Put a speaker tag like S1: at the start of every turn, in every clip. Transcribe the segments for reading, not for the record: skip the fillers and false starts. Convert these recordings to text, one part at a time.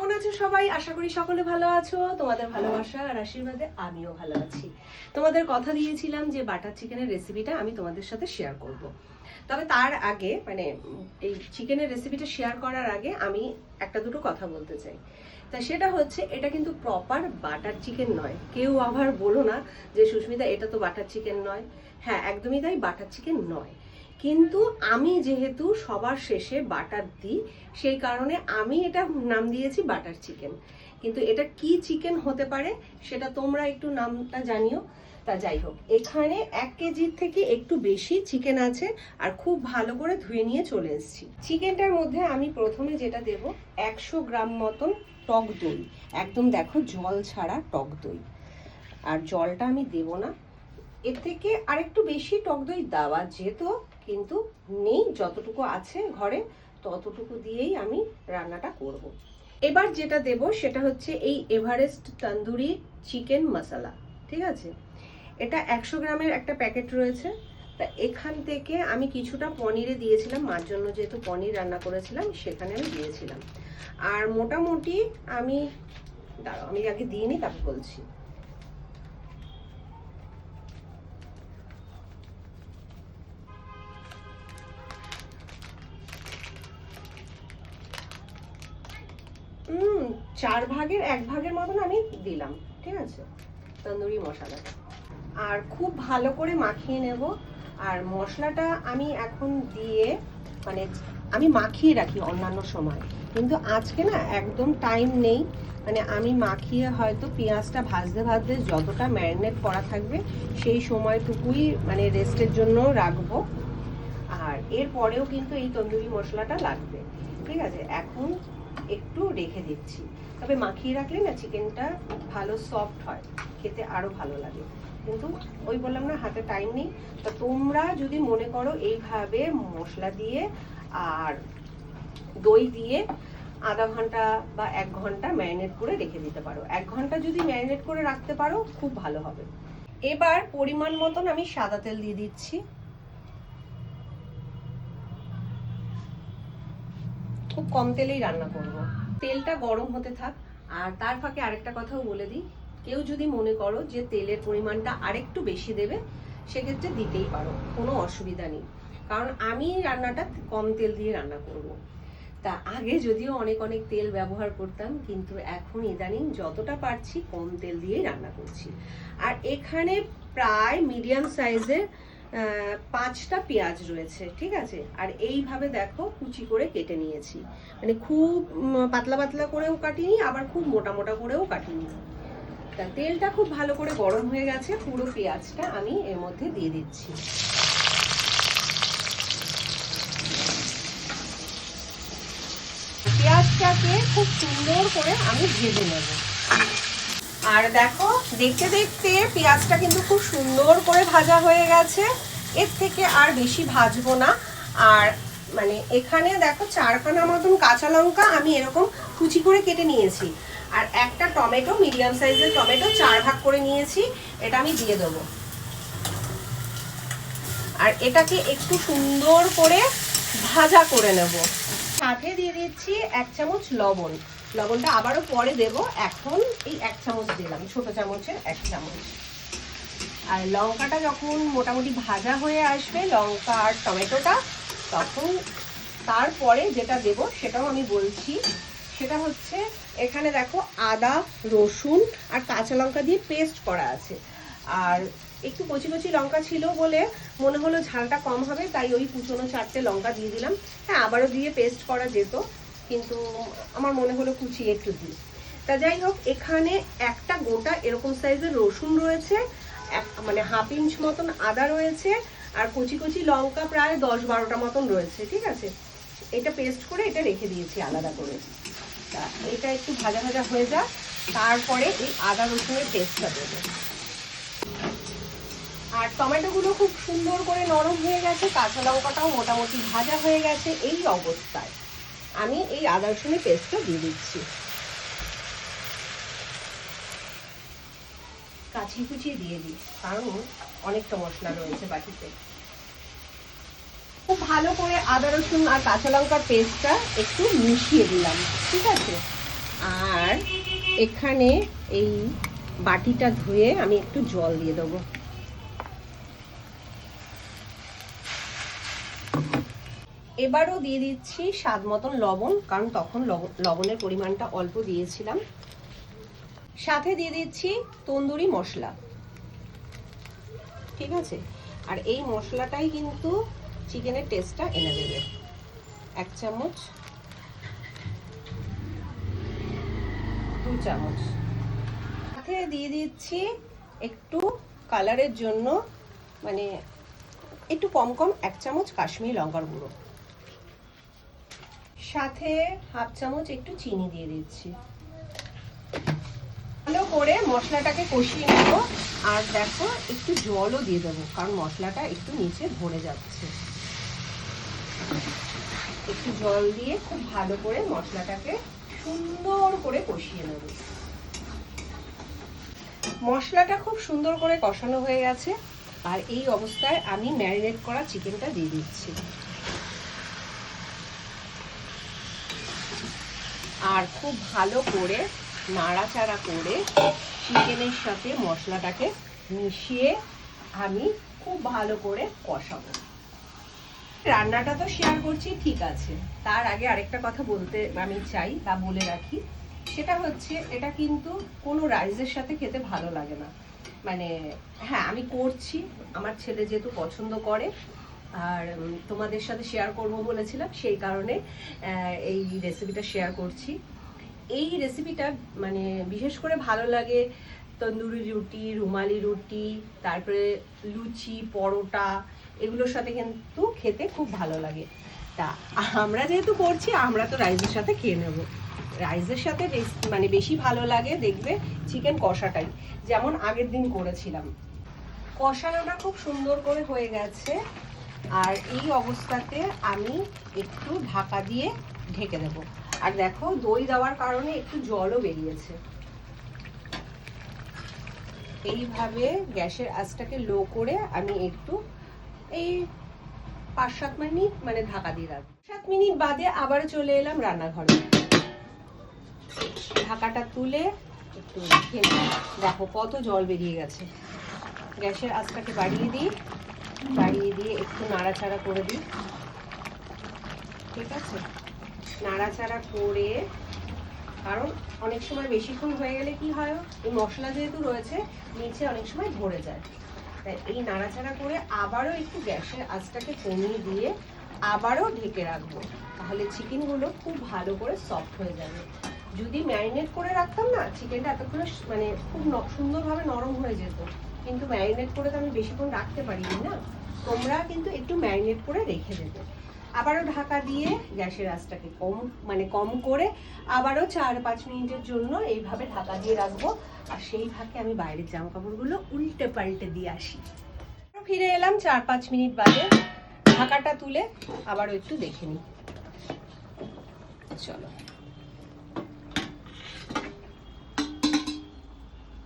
S1: কেমন আছো সবাই? আশা করি সকলে ভালো আছো। তোমাদের ভালোবাসা আর আশীর্বাদে আমিও ভালো আছি। তোমাদের কথা দিয়েছিলাম যে বাটার চিকেনের রেসিপিটা আমি তোমাদের সাথে শেয়ার করব। তবে তার আগে এই চিকেনের রেসিপিটা শেয়ার করার আগে আমি একটা দুটো কথা বলতে চাই। তা সেটা হচ্ছে, এটা কিন্তু প্রপার বাটার চিকেন নয়। কেউ আবার বলো না যে সুস্মিতা এটা তো বাটার চিকেন নয়। হ্যাঁ, একদমই তাই, বাটার চিকেন নয়। কিন্তু আমি যেহেতু সবার শেষে বাটার দিই, সেই কারণে আমি এটা নাম দিয়েছি বাটার চিকেন। কিন্তু এটা কি চিকেন হতে পারে সেটা তোমরা একটু নামটা জানিও। তা যাই হোক, এখানে 1 কেজির থেকে একটু বেশি চিকেন আছে আর খুব ভালো করে ধুয়ে নিয়ে চলে এসেছি। চিকেনটার মধ্যে আমি প্রথমে যেটা দেব, 100 গ্রাম মতন টক দই। একদম দেখো জল ছাড়া টক দই। আর জলটা আমি দেব না, এর থেকে আরেকটু বেশি টক দই দেওয়া যেত, কিন্তু নেই, যতটুকু আছে ঘরে ততটুকু দিয়েই আমি রান্নাটা করব। এবার যেটা দেব সেটা হচ্ছে এই এভারেস্ট তন্দুরি চিকেন মশলা। ঠিক আছে, এটা 100 গ্রামের একটা প্যাকেট রয়েছে। তা এখান থেকে আমি কিছুটা পনিরে দিয়েছিলাম, মার জন্য যেহেতু পনির রান্না করেছিলাম সেখানে আমি দিয়েছিলাম। আর মোটামুটি আমি আগে দিইনি, তারপর বলছি। চার ভাগের 1 ভাগের মতন আমি দিলাম। ঠিক আছে, তন্দুরি মশলাটা আর খুব ভালো করে মাখিয়ে নেব। আর মশলাটা আমি এখন দিয়ে আমি মাখিয়ে রাখি অন্যান্য সময়, কিন্তু আজকে না একদম টাইম নেই। আমি মাখিয়ে হয়তো পেঁয়াজটা ভাজতে ভাজতে যতটা ম্যারিনেট করা থাকবে সেই সময়টুকুই রেস্টের জন্য রাখবো। আর এরপরেও কিন্তু এই তন্দুরি মশলাটা লাগবে। ঠিক আছে, এখন একটু রেখে দিচ্ছি। তবে মাখিয়ে রাখলে না চিকেনটা ভালো সফট হয়, খেতে আরো ভালো লাগে। কিন্তু ওই বললাম না, হাতে টাইম নেই। তো তোমরা যদি মনে করো এইভাবে মশলা দিয়ে আর দই দিয়ে আধা ঘন্টা বা 1 ঘন্টা ম্যারিনেট করে রেখে দিতে পারো। 1 ঘন্টা যদি ম্যারিনেট করে রাখতে পারো খুব ভালো হবে। এবার পরিমাণ মতন আমি সাদা তেল দিয়ে দিচ্ছি। খুব কম তেলেই রান্না করব। তেলটা গরম হতে থাক। আর তার ফাঁকে আরেকটা কথাও বলে দিই, কেউ যদি মনে করো যে তেলের পরিমাণটা আরেকটু বেশি দেবে, সেক্ষেত্রে দিতেই পারো, কোনো অসুবিধা নেই। কারণ আমি রান্নাটা কম তেল দিয়ে রান্না করব। তা আগে যদিও অনেক তেল ব্যবহার করতাম, কিন্তু এখন ইদানিং যতটা পারছি কম তেল দিয়েই রান্না করছি। আর এখানে প্রায় মিডিয়াম সাইজের 5টা পেঁয়াজ রয়েছে। ঠিক আছে, আর এইভাবে দেখো কুচি করে কেটে নিয়েছি। খুব পাতলা পাতলা করেও কাটিনি, আবার খুব মোটা মোটা করেও কাটিনি। তা তেলটা খুব ভালো করে গরম হয়ে গেছে, পুরো পেঁয়াজটা আমি এর মধ্যে দিয়ে দিচ্ছি। পেঁয়াজটাকে খুব সুন্দর করে আমি ভেজে নেব। আর দেখো, দেখতে দেখতে পেঁয়াজটা কিন্তু খুব সুন্দর করে ভাজা হয়ে গেছে। এর থেকে আর বেশি ভাজবো না। আর এখানে দেখো 4খানা মতন কাঁচা লঙ্কা আমি এরকম কুচি করে কেটে নিয়েছি। আর একটা টমেটো, মিডিয়াম সাইজের টমেটো 4 ভাগ করে নিয়েছি, এটা আমি দিয়ে দেবো। আর এটাকে একটু সুন্দর করে ভাজা করে নেব। সাথে দিয়ে দিচ্ছি 1 চামচ লবণ। লবণটা আবারও পরে দেব, এখন এই 1 চামচ দিলাম, ছোট চামচের 1 চামচ। আর লঙ্কাটা যখন মোটামুটি ভাজা হয়ে আসবে, লঙ্কা আর টমেটোটা, তখন তারপরে যেটা দেব সেটাও আমি বলছি। সেটা হচ্ছে, এখানে দেখো আদা, রসুন আর কাঁচা লঙ্কা দিয়ে পেস্ট করা আছে। আর একটু কচি কচি লঙ্কা ছিল বলে মনে হলো ঝালটা কম হবে, তাই ওই কুচনো 4টে লঙ্কা দিয়ে দিলাম। হ্যাঁ, আবারও দিয়ে পেস্ট করা যেত, কিন্তু আমার মনে হলো কুচিয়ে একটু দিই। তা যাই হোক, এখানে একটা গোটা এরকম সাইজের রসুন রয়েছে, 1/2 ইঞ্চ মতন আদা রয়েছে, আর কচি কচি লঙ্কা প্রায় 10-12টা মতন রয়েছে। ঠিক আছে, এটা পেস্ট করে এটা রেখে দিয়েছি আলাদা করে। তা এটা একটু ভাজা ভাজা হয়ে যাক, তারপরে এই আদা রসুনের পেস্টটা দেবো। আর টমেটোগুলো খুব সুন্দর করে নরম হয়ে গেছে, কাঁচা লঙ্কাটাও মোটামুটি ভাজা হয়ে গেছে। এই অবস্থায় আমি এই আদা রসুনের পেস্টটা দিয়ে দিচ্ছি। কাঁচিয়ে কুচিয়ে দিয়ে দিই, কারণ অনেকটা মশলা রয়েছে বাটিতে। খুব ভালো করে আদা রসুন আর কাঁচা লঙ্কার পেস্টটা একটু মিশিয়ে দিলাম। ঠিক আছে, আর এখানে এই বাটিটা ধুয়ে আমি একটু জল দিয়ে দেবো। এবারও দিয়ে দিচ্ছি স্বাদ মতন লবণ, কারণ তখন লবণের পরিমাণটা অল্প দিয়েছিলাম। সাথে দিয়ে দিচ্ছি তন্দুরি মশলা, ঠিক আছে? আর এই মশলাটাই কিন্তু চিকেনের টেস্টটা এনে দেবে। 1 চামচ, 2 চামচ। সাথে দিয়ে দিচ্ছি একটু কালারের জন্য, মানে একটু কম 1 চামচ কাশ্মীরি লঙ্কার গুঁড়ো। সাথে 1/2 চামচ একটু চিনি দিয়ে দিচ্ছি। ভালো করে মশলাটাকে কষিয়ে নেব। আর দেখো একটু জলও দিয়ে দেবো, কারণ মশলাটা একটু নিচে ধরে যাচ্ছে। একটু জল দিয়ে খুব ভালো করে মশলাটাকে সুন্দর করে কষিয়ে নেব। মশলাটা খুব সুন্দর করে কষানো হয়ে গেছে। আর এই অবস্থায় আমি ম্যারিনেট করা চিকেনটা দিয়ে দিচ্ছি। আর খুব ভালো করে নাড়াচাড়া করে চিকেনের সাথে মশলাটাকে মিশিয়ে আমি খুব ভালো করে কষাবো। রান্নাটা তো শেয়ার করছি, ঠিক আছে, তার আগে আরেকটা কথা বলতে আমি চাই বা বলে রাখি। সেটা হচ্ছে, এটা কিন্তু কোনো রাইসের সাথে খেতে ভালো লাগে না। মানে হ্যাঁ, আমি করছি, আমার ছেলে যেহেতু পছন্দ করে আর তোমাদের সাথে শেয়ার করব বলেছিলাম, সেই কারণে এই রেসিপিটা শেয়ার করছি। এই রেসিপিটা মানে বিশেষ করে ভালো লাগে তন্দুরি রুটি, রুমালি রুটি, তারপরে লুচি, পরোটা, এগুলোর সাথে কিন্তু খেতে খুব ভালো লাগে। তা আমরা যেহেতু করছি, আমরা তো রাইসের সাথে খেয়ে নেব। রাইসের সাথে মানে বেশি ভালো লাগে দেখবে চিকেন কষাটাই, যেমন আগের দিন করেছিলাম। কষানোটা খুব সুন্দর করে হয়ে গেছে। আর এই অবস্থাতে আমি একটু ঢাকা দিয়ে ঢেকে দেবো। আর দেখো দই দেওয়ার কারণে একটু জলও বেরিয়েছে। এইভাবে গ্যাসের আঁচটাকে লো করে আমি একটু এই 5-7 মিনিট মানে ঢাকা দিয়ে রাখবো। 7 মিনিট বাদে আবার চলে এলাম রান্নাঘরে। ঢাকাটা তুলে একটু দেখো কত জল বেরিয়ে গেছে। গ্যাসের আঁচটাকে বাড়িয়ে দিয়ে একটু নাড়াচাড়া করে দিই, ঠিক আছে? নাড়াচাড়া করে, কারণ অনেক সময় বেশিক্ষণ হয়ে গেলে কি হয়, এই মশলা যেহেতু রয়েছে নিচে অনেক সময় ধরে যায়। তাই এই নাড়াচাড়া করে আবারও একটু গ্যাসের আঁচটাকে কমিয়ে দিয়ে আবারও ঢেকে রাখবো। তাহলে চিকেনগুলো খুব ভালো করে সফট হয়ে যাবে। যদি ম্যারিনেট করে রাখতাম না, চিকেনটা এতক্ষণে মানে খুব সুন্দরভাবে নরম হয়ে যেত। কিন্তু ম্যারিনেট করে তো আমি বেশিক্ষণ রাখতে পারিনি না। তোমরা কিন্তু একটু ম্যারিনেট করে রেখে দেবে। আবারও ঢাকা দিয়ে গ্যাসের আঁচটাকে কম করে আবারও 4-5 মিনিটের জন্য এইভাবে ঢাকা দিয়ে রাখবো। আর সেই ফাঁকে আমি বাইরের জামা কাপড়গুলো উল্টে পাল্টে দিয়ে আসি। ফিরে এলাম 4-5 মিনিট বাদে। ঢাকাটা তুলে আবারও একটু দেখে নিই। চলো,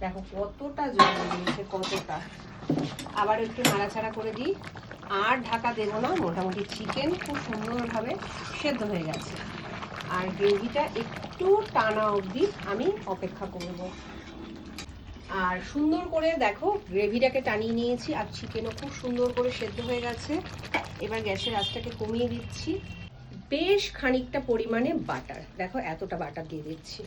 S1: দেখো কতটা জল দিয়েছে, কতটা। আবার একটু নাড়াচাড়া করে দিই। আর ঢাকা দেবো না, মোটামুটি চিকেন খুব সুন্দরভাবে সেদ্ধ হয়ে গেছে। আর গ্রেভিটা একটু টানা অবধি আমি অপেক্ষা করব। আর সুন্দর করে দেখো গ্রেভিটাকে টানিয়ে নিয়েছি, আর চিকেনও খুব সুন্দর করে সেদ্ধ হয়ে গেছে। এবার গ্যাসের আঁচটাকে কমিয়ে দিচ্ছি। বেশ খানিকটা পরিমাণে বাটার, দেখো এতটা বাটার দিয়ে দিচ্ছি,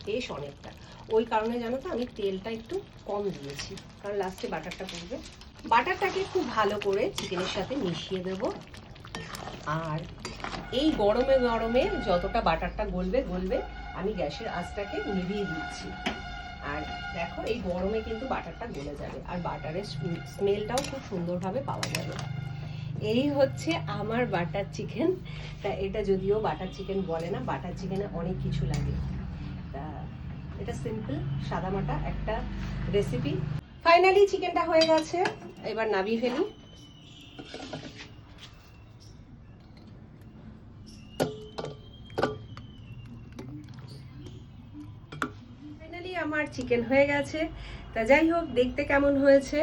S1: বেশ অনেকটা। ওই কারণে জানো তো আমি তেলটা একটু কম দিয়েছি, কারণ লাস্টে বাটারটা পড়বে। বাটারটাকে খুব ভালো করে চিকেনের সাথে মিশিয়ে দেব। আর এই গরমে গরমে যতটা বাটারটা গলবে আমি গ্যাসের আঁচটাকে নিভিয়ে দিচ্ছি। আর দেখো এই গরমে কিন্তু বাটারটা গলে যাবে, আর বাটারের স্মেলটাও খুব সুন্দরভাবে পাওয়া যাবে। এই হচ্ছে আমার বাটার চিকেন। তা এটা যদিও বাটার চিকেন বলে না, বাটার চিকেনে অনেক কিছু লাগে। তা এটা সিম্পল সাদামাটা একটা রেসিপি। ফাইনালি চিকেনটা হয়ে গেছে, এবার নামিয়ে ফেলি। ফাইনালি আমার চিকেন হয়ে গেছে। তা যাই হোক, দেখতে কেমন হয়েছে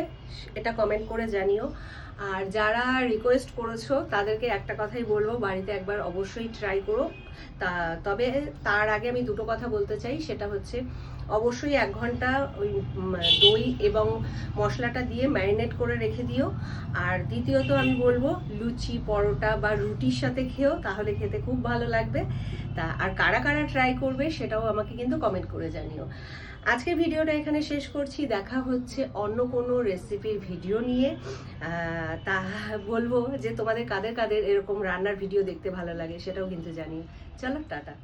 S1: এটা কমেন্ট করে জানিও। আর যারা রিকোয়েস্ট করেছো তাদেরকে একটা কথাই বলবো, বাড়িতে একবার অবশ্যই ট্রাই করো। তবে তার আগে আমি দুটো কথা বলতে চাই, সেটা হচ্ছে অবশ্যই 1 ঘন্টা ওই দই এবং মশলাটা দিয়ে ম্যারিনেট করে রেখে দিও। আর দ্বিতীয়ত আমি বলবো লুচি, পরোটা বা রুটির সাথে খেও, তাহলে খেতে খুব ভালো লাগবে। আর কারা কারা ট্রাই করবে সেটাও আমাকে কিন্তু কমেন্ট করে জানিও। আজকের ভিডিওটা এখানে শেষ করছি, দেখা হচ্ছে অন্য কোনো রেসিপির ভিডিও নিয়ে। তা বলবো যে তোমাদের কাদের কাদের এরকম রান্নার ভিডিও দেখতে ভালো লাগে সেটাও কিন্তু জানিও। চলো, টাটা।